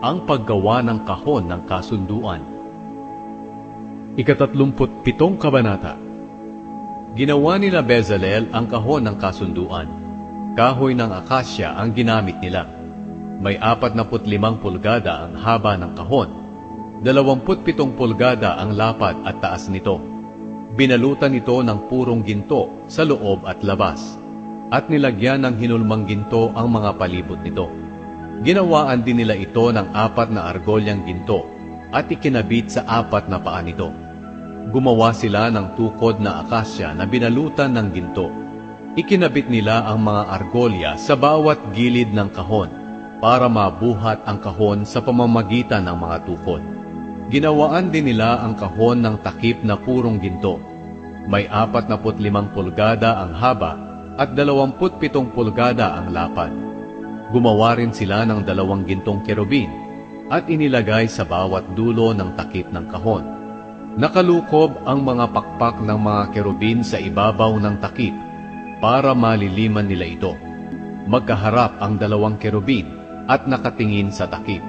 Ang paggawa ng kahon ng kasunduan. Ika-37 kabanata. Ginawa nila Bezalel ang kahon ng kasunduan. Kahoy ng akasya ang ginamit nila. May 45 pulgada ang haba ng kahon, 27 pulgada ang lapad at taas nito. Binalutan ito ng purong ginto sa loob at labas, at nilagyan ng hinulmang ginto ang mga palibot nito. Ginawaan din nila ito ng 4 na argolyang ginto at ikinabit sa 4 na paa nito. Gumawa sila ng tukod na akasya na binalutan ng ginto. Ikinabit nila ang mga argolya sa bawat gilid ng kahon para mabuhat ang kahon sa pamamagitan ng mga tukod. Ginawaan din nila ang kahon ng takip na purong ginto. May 45 pulgada ang haba at 27 pulgada ang lapad. Gumawa rin sila ng 2 gintong kerubin at inilagay sa bawat dulo ng takip ng kahon. Nakalukob ang mga pakpak ng mga kerubin sa ibabaw ng takip para maliliman nila ito. Magkaharap ang 2 kerubin at nakatingin sa takip.